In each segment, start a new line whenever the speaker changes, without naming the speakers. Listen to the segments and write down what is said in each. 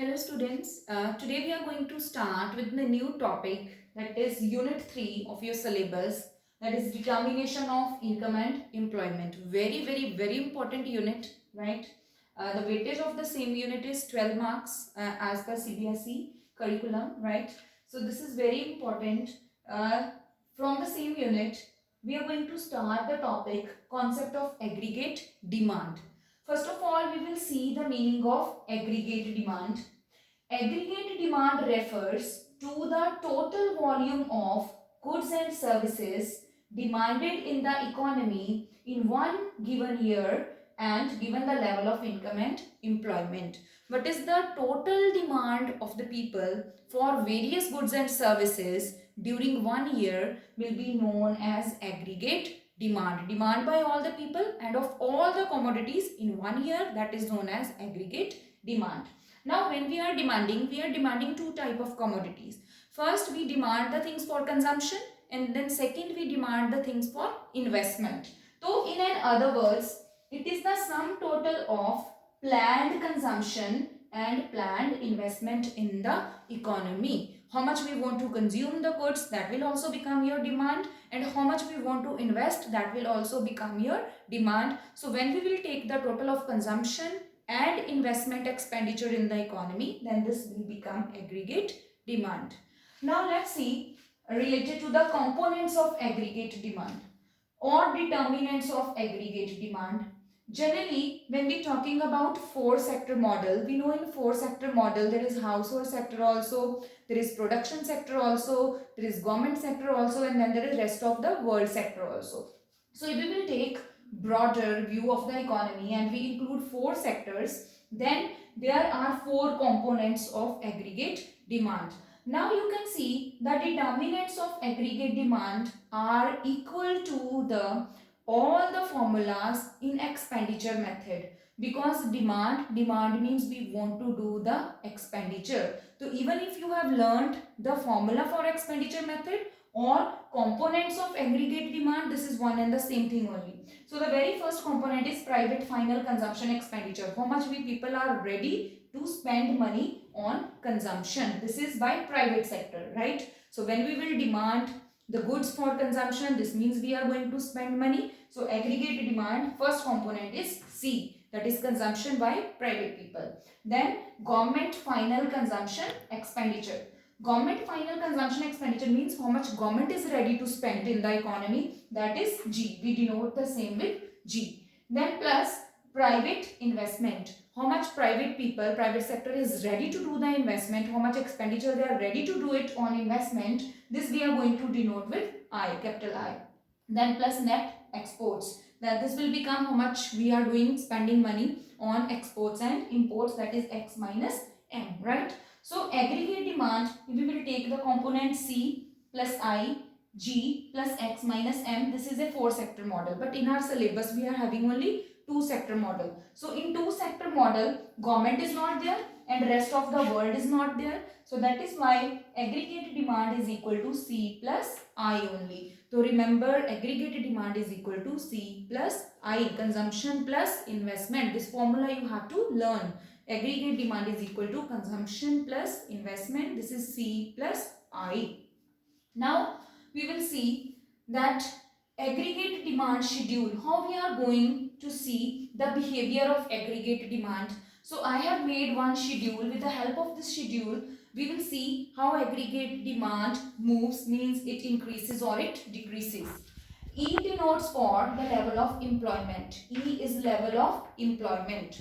Hello students, today we are going to start with the new topic, that is unit 3 of your syllabus, that is determination of income and employment. Very important unit, right? The weightage of the same unit is 12 marks as per CBSE curriculum, right? So this is very important. Uh, from the same unit, we are going to start the topic concept of aggregate demand. First of all, we will see the meaning of aggregate demand. Aggregate demand refers to the total volume of goods and services demanded in the economy in one given year and given the level of income and employment. What is the total demand of the people for various goods and services during one year will be known as aggregate demand. Demand by all the people and of all the commodities in one year, that is known as aggregate demand. Now when we are demanding two type of commodities. First we demand the things for consumption, and then second we demand the things for investment. So in other words, it is the sum total of planned consumption and planned investment in the economy. How much we want to consume the goods, that will also become your demand, and how much we want to invest, that will also become your demand. So when we will take the total of consumption and investment expenditure in the economy, then this will become aggregate demand. Now let's see related to the components of aggregate demand or determinants of aggregate demand. Generally, when we talking about four sector model, we know in four sector model there is household sector also, there is production sector also, there is government sector also, and then there is rest of the world sector also. So if we will take broader view of the economy and we include four sectors, then there are four components of aggregate demand. Now you can see the determinants of aggregate demand are equal to the all the formulas in expenditure method, because demand means we want to do the expenditure. So even if you have learned the formula for expenditure method or components of aggregate demand, this is one and the same thing only. So the very first component is private final consumption expenditure. How much we people are ready to spend money on consumption. This is by private sector, right? So when we will demand the goods for consumption, this means we are going to spend money. So aggregate demand, first component is C, that is consumption by private people. Then government final consumption expenditure. Government final consumption expenditure means how much government is ready to spend in the economy, that is G. We denote the same with G. Then plus private investment. How much private sector is ready to do the investment, how much expenditure they are ready to do it on investment. This we are going to denote with I, capital I. Then plus net exports. That this will become how much we are doing spending money on exports and imports, that is X minus M, right? So aggregate demand, we will take the component C plus I, G plus X minus M. This is a four sector model, but in our syllabus we are having only two sector model. So in two sector model, government is not there and rest of the world is not there. So that is why aggregate demand is equal to C plus I only. So remember, aggregate demand is equal to C plus I, consumption plus investment. This formula you have to learn. Aggregate demand is equal to consumption plus investment. This is C plus I. Now we will see that aggregate demand schedule, how we are going to see the behavior of aggregate demand. So I have made one schedule. With the help of this schedule, we will see how aggregate demand moves, means it increases or it decreases. E denotes for the level of employment. E is level of employment.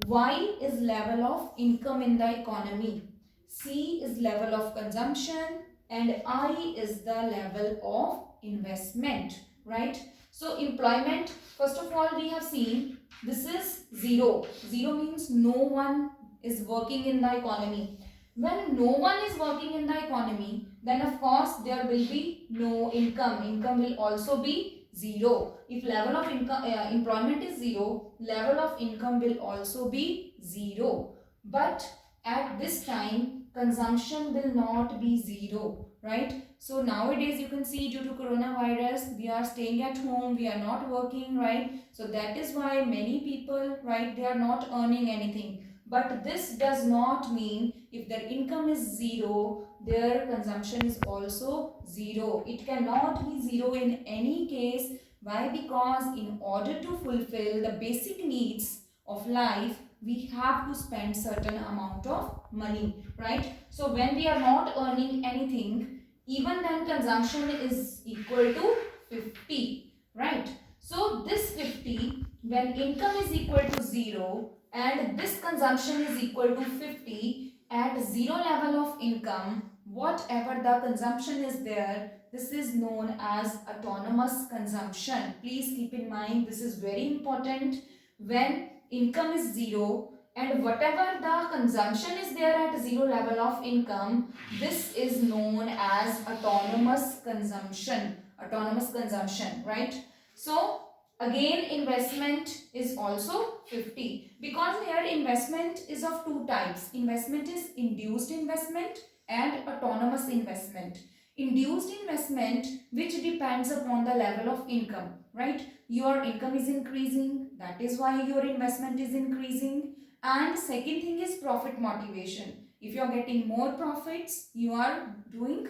Y is level of income in the economy. C is level of consumption, and I is the level of investment, right? So employment, first of all we have seen this is zero. Zero means no one is working in the economy. When no one is working in the economy, then of course there will be no income. Income will also be zero. If level of income employment is zero, level of income will also be zero. But at this time consumption will not be zero, right? So nowadays you can see, due to coronavirus, we are staying at home, we are not working, right? So that is why many people, right, they are not earning anything. But this does not mean if their income is zero, their consumption is also zero. It cannot be zero in any case. Why? Because in order to fulfill the basic needs of life, we have to spend certain amount of money, right? So when we are not earning anything, even then consumption is equal to 50, right? So this 50, when income is equal to 0 and this consumption is equal to 50, at zero level of income, whatever the consumption is there, this is known as autonomous consumption. Please keep in mind, this is very important. When income is 0 and whatever the consumption is there at zero level of income, this is known as autonomous consumption. Autonomous consumption, right? So again investment is also 50, because here investment is of two types. Investment is induced investment and autonomous investment. Induced investment, which depends upon the level of income, right? Your income is increasing, that is why your investment is increasing. And second thing is profit motivation. If you are getting more profits, you are doing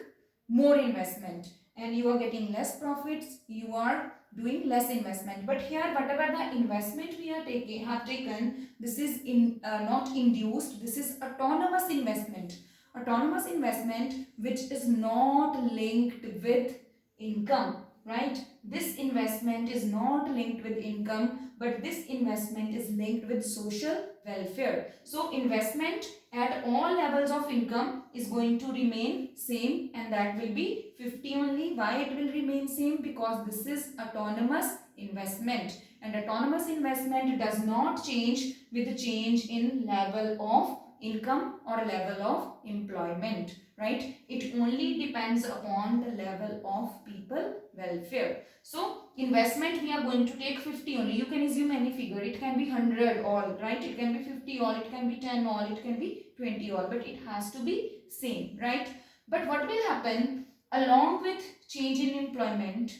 more investment, and you are getting less profits, you are doing less investment. But here whatever the investment we are taken, this is not induced, this is autonomous investment. Autonomous investment which is not linked with income, right? This investment is not linked with income, but this investment is linked with social welfare. So investment at all levels of income is going to remain same, and that will be 50 only. Why it will remain same? Because this is autonomous investment, and autonomous investment does not change with the change in level of income or level of employment, right? It only depends upon the level of people welfare. So investment we are going to take 50 only. You can assume any figure. It can be 100 all, right? It can be 50 all, it can be 10 all, it can be 20 all, but it has to be same, right? But what will happen along with change in employment,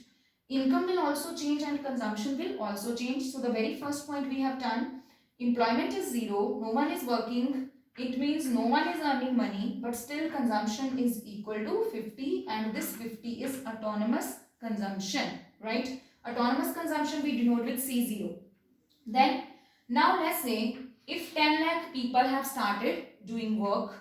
income will also change and consumption will also change. So the very first point we have done, employment is zero, no one is working. It means no one is earning money, but still consumption is equal to 50, and this 50 is autonomous consumption, right? Autonomous consumption we denote with C0. Then now let's say if 10 lakh people have started doing work,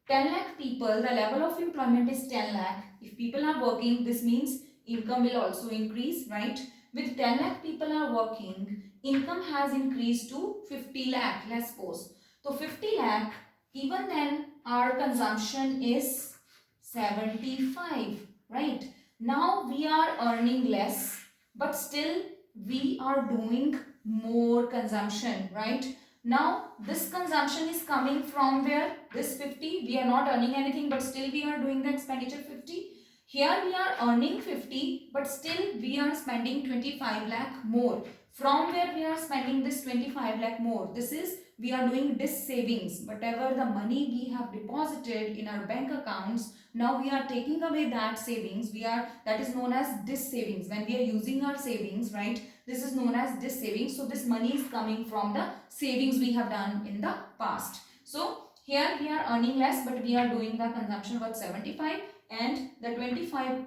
10 lakh people, the level of employment is 10 lakh. If people are working, this means income will also increase, right? With 10 lakh people are working, income has increased to 50 lakh, let's suppose. So 50 lakh, even then our consumption is 75, right? Now we are earning less, but still we are doing more consumption, right? Now this consumption is coming from where? This 50, we are not earning anything, but still we are doing the expenditure 50. Here we are earning 50, but still we are spending 25 lakh more. From where we are spending this 25 lakh more? This is, we are doing this savings. Whatever the money we have deposited in our bank accounts, now we are taking away that savings. That is known as this savings. When we are using our savings, right? This is known as this savings. So this money is coming from the savings we have done in the past. So here we are earning less, but we are doing the consumption worth 75, and the 25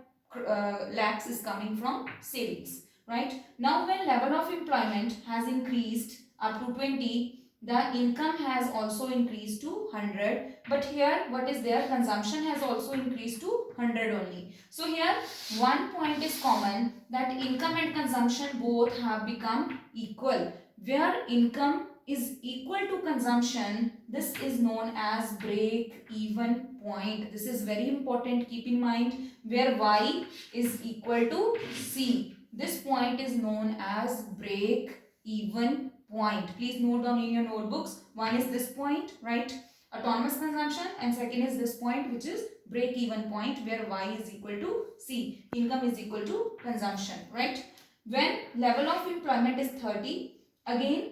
lakhs is coming from savings, right? Now when level of employment has increased up to 20, the income has also increased to 100, but here what is there? Consumption has also increased to 100 only. So here one point is common, that income and consumption both have become equal. Where income is equal to consumption, this is known as break even point. This is very important, keep in mind. Where Y is equal to C, this point is known as break even point. Please note down in your notebooks. One is this point, right? Autonomous consumption, and second is this point, which is break even point, where Y is equal to C, income is equal to consumption, right? When level of employment is 30, again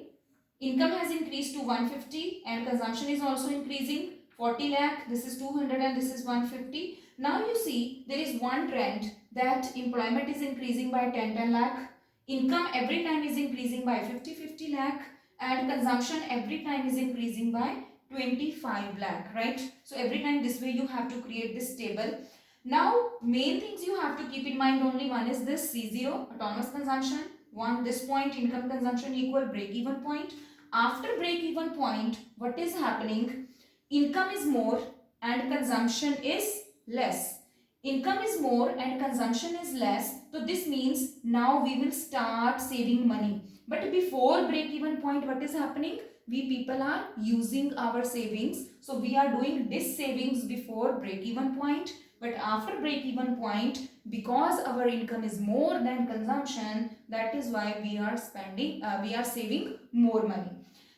income has increased to 150 and consumption is also increasing. 40 lakh, this is 200 and this is 150. Now you see there is one trend, that employment is increasing by 10 lakh, income every time is increasing by 50 lakh, and consumption every time is increasing by 25 lakh, right? So every time this way you have to create this table. Now main things you have to keep in mind, only one is this C0 autonomous consumption, one this point income consumption equal break even point. After break even point, what is happening? Income is more and consumption is less. Income is more and consumption is less. So this means now we will start saving money. But before break even point, what is happening? We people are using our savings. So we are doing this savings before break even point. But after break even point, because our income is more than consumption, that is why we are spending, we are saving more money.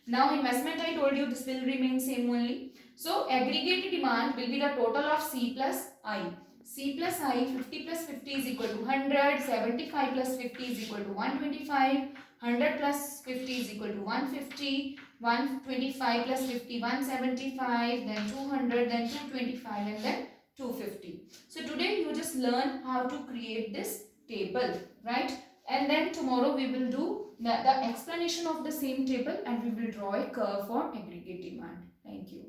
Now investment, I told you this will remain same only. So aggregate demand will be the total of C plus I. C plus I, 50 plus 50 is equal to 100, 75 plus 50 is equal to 125, 100 plus 50 is equal to 150, 125 plus 50, 175, then 200, then 225 and then 250. So today you just learn how to create this table, right? And then tomorrow we will do the explanation of the same table and we will draw a curve for aggregate demand. Thank you.